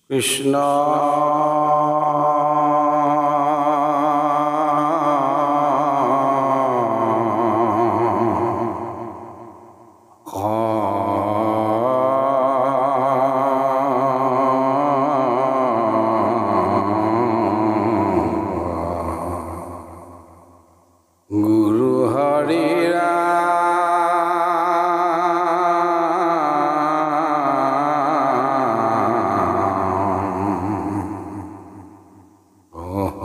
কৃষ্ণ গুৰু হৰি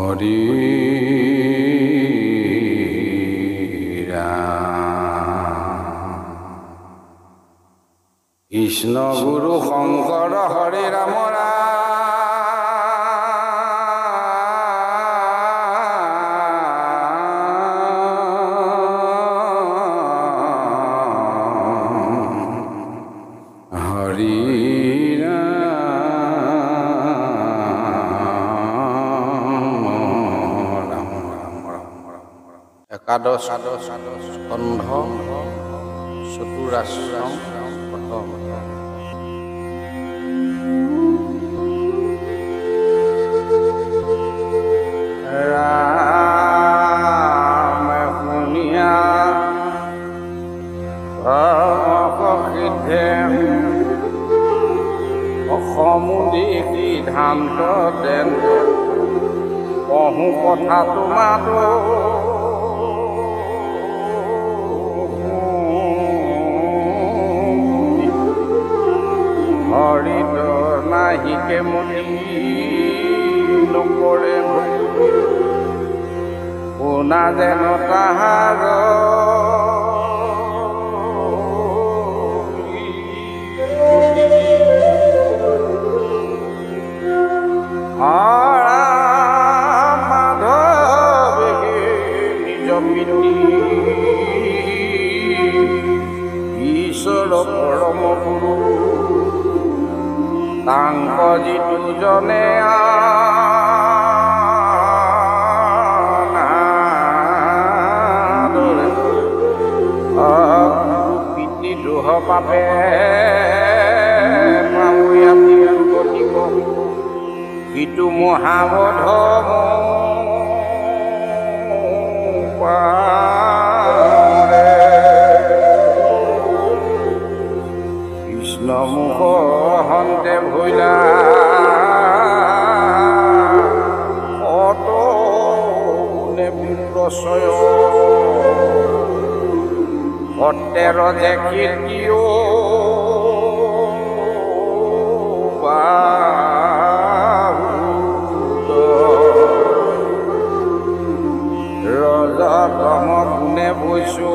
হৰি কৃষ্ণ গুৰু শঙ্কৰ হৰি ৰাম হৰি একাদশ স্কন্ধ চতুৰাশ্ৰম প্ৰথম। ৰাম শুনিয়া সিদ্ধে অসমুদি সিদ্ধান্ত দেন কহো কথা তোমাতো হৰিত নাহিকে মনি নকৰে শুনা যেন তাহাৰ মাধৱে নিজ পিতৃ ঈশ্বৰ পৰম গুৰু তাংক যিটো জনে পিতৃ দ্ৰোহ পাপে সিটো মহাবধম কৃষ্ণ মুখ হন্তে ভৈলা অত গুণে বিপ্ৰচয় সত্যেৰ যে কীৰ্তিও ৰজতম গুণে বৈছো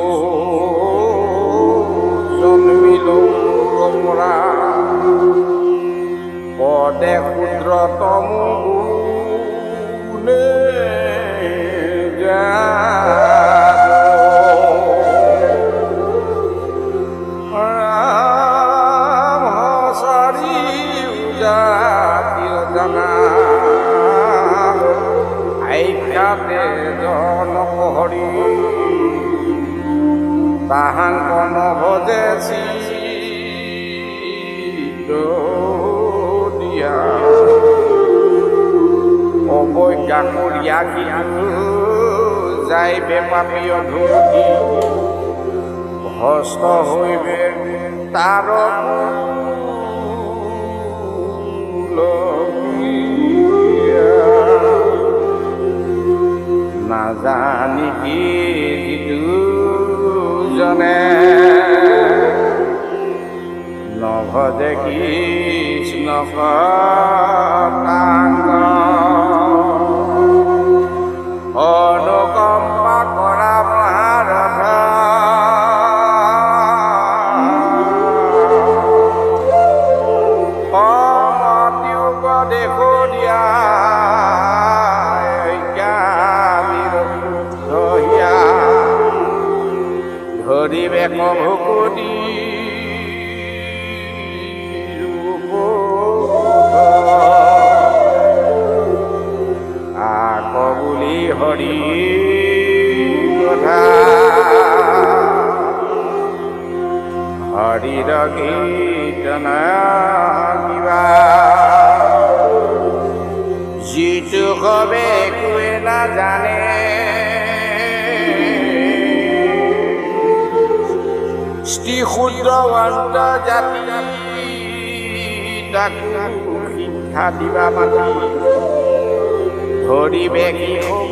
জন্মিল পৰা পদে ক্ষুদ্ৰতম গুণে ৰাম চাৰি জাতিৰ জানা আইকাতে জনক হৰি তাহাংক নভজে দিয়া অৱজ্ঞা কৰিয়া কিন্তু যাই বেপাপীয় ধুতি হস্ত হৈবে তাৰ নাজানি কি যিটো জনে নভজে কৃষ্ণ তাংক অনুকম্পা কৰা ভাৰত উপদেশ দিয়া ধৰিবে ভকুতি আক বুলি হৰি কথা হৰিৰ কীৰ্তন কিবা নাজানে স্ত্ৰী ক্ষুদ্ৰ জাতি তাকো শিক্ষা দিবা মাতি ধৰিবে কি হ'ব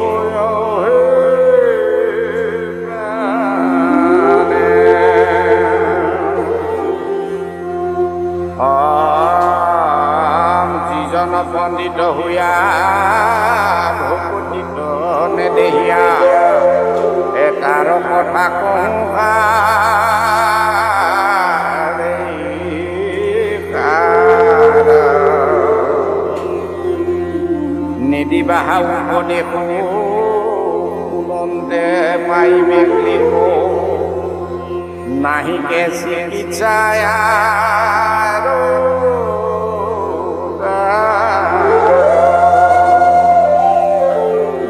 যিজন পণ্ডিত হোৱা ভকতিত নেদেহিয়া এটাৰ কথা কওঁ নিদিবা উপদেশ কুলন্তে পাইবে লিখ নাহিকে চিকিৎসায়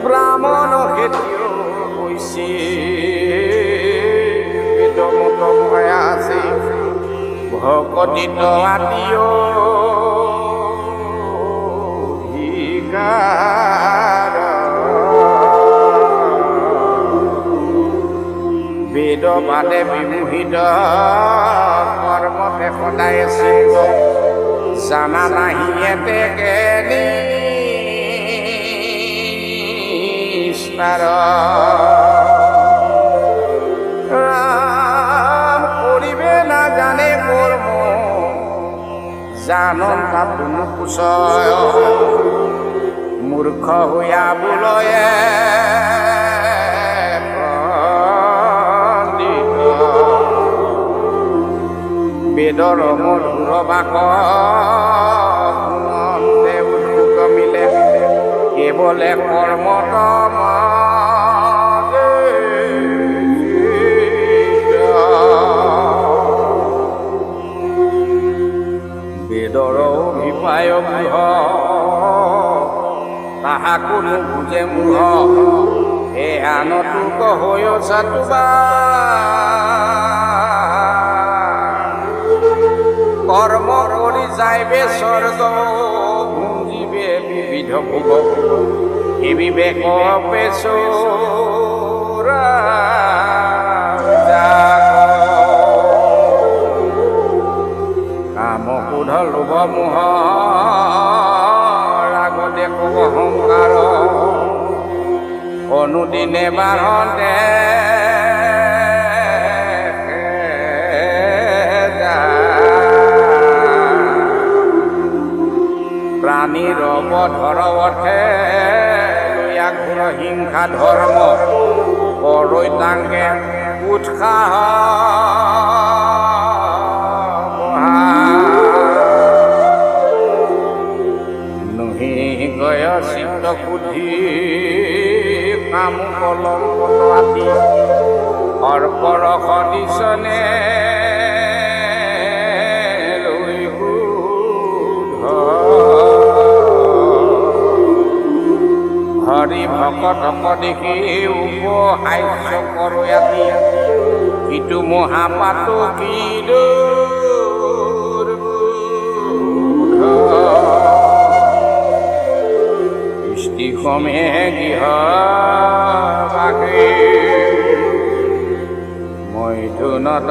ব্ৰাহ্মণ খেতিও কৈছে বেদমত ভয়া আছে ভকতিত আদিও বেদ বাদে বিমোহিত কৰ্মতে সদায় চিন্ত জানা নাহি এতেকে ৰাম কৰিবে নাজানে কৰ্ম জানন তাতো নোপোচয় মূৰ্খ হৈয়া বোলয়ে বেদৰ মধুৰ বাক মিলে কেৱলে কৰ্মত বেদৰ অভিপ্ৰায় বুঢ় তাহাকো নুবুজে মূঢ় এয়া নতুক হৈ চাতুবা কৰ্ম কৰি যাইবে স্বৰ্গ ভুঞ্জিবে বিবিধ ভোগ হে বিবেক পেচোৰা কাম ক্ৰোধ লোভ মোহ ৰাগ দেশ অহংকাৰ অনুদিনে বাঢ়তে প্ৰাণীৰ অৱধৰৱঠে লৈয়াঘোৰ হিংসা ধৰ্ম পৰৈতাংগে উৎসাহ নহি গয় চিত্ত বুদ্ধি কাম কলংকত আদি অৰ্পৰস দিছনে হৰি ভকতক দেখি উপহাস্য কৰোয়াতি ইটো মহাপাতো কি ইষ্টিসমে গৃহ বাঘে মৈথুনত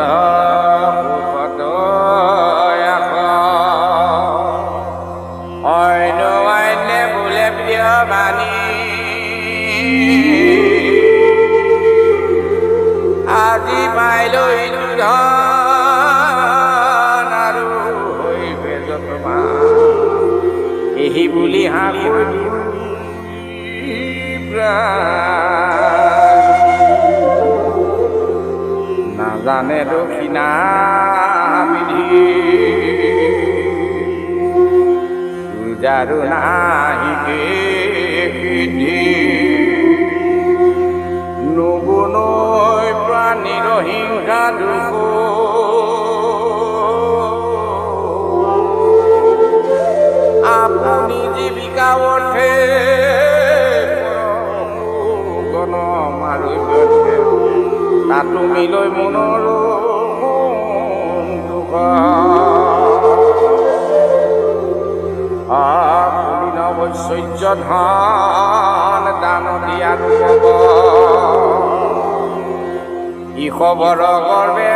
অন্য আইনে বোলে প্ৰিয় বাণী আজি পাইলৈ ধন আৰু হৈবে যতমা এহি বুলি হাঁহি নাজানে দক্ষিণা বিধি যাৰু নাহিকে নুগুণৈ প্ৰাণীৰ হিংসা দুখ আপুনি জীৱিকা অৰ্থে গণ মাৰি তাতো মিলৈ মনৰ দুখ ঐশ্বৰ্য ধন দান দিয়াত কব ই খবৰ গৰ্বে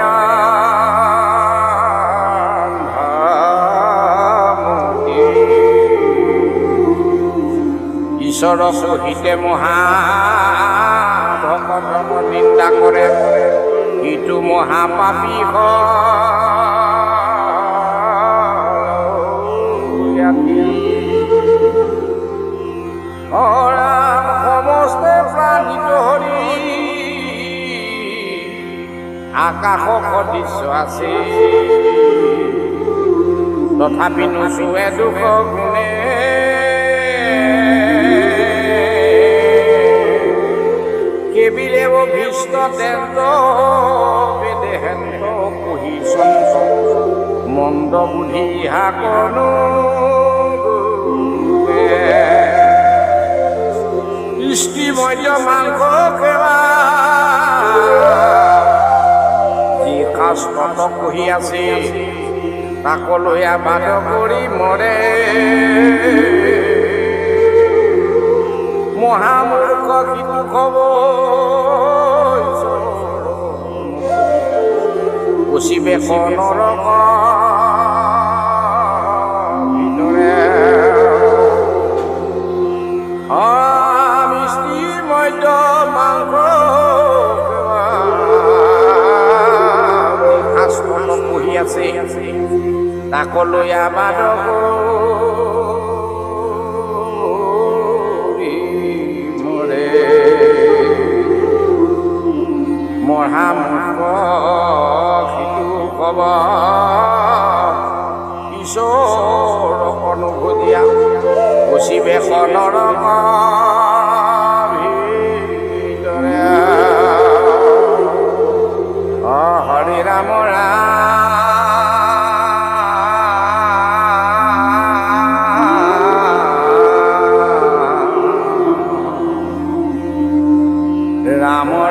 ঈশ্বৰ সহিতে মহা ভকত নিন্দা কৰে ইটো মহাপাপী সমস্তে প্ৰাণিত হৰি আকাশ সদৃশ্য আছে তথাপি নোচোৱে দুখ গুণে কেবিলে অভীষ্ট তেন্ত বেদেহেন্ত কহি চন্ত মন্দ বুদ্ধি হাকনো ইষ্টি মধ্য মাংস খেলা যি শাস্ত্ৰত কহি আছে তাকলৈ আবাদ কৰি মৰে মহামূৰ্খ কিটো খব পচিবে নৰক ভিতৰে মিষ্টি মধ্য মাংস শাস্ত্ৰত পঢ়ি আছে তাকলৈ আবাদ মহামূৰ্খ সিটো কব ঈশ্বৰক অনুভূতিয়া পচিবে নৰক ভিতৰে হৰি ৰাম ৰাম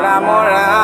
ৰাম ৰাম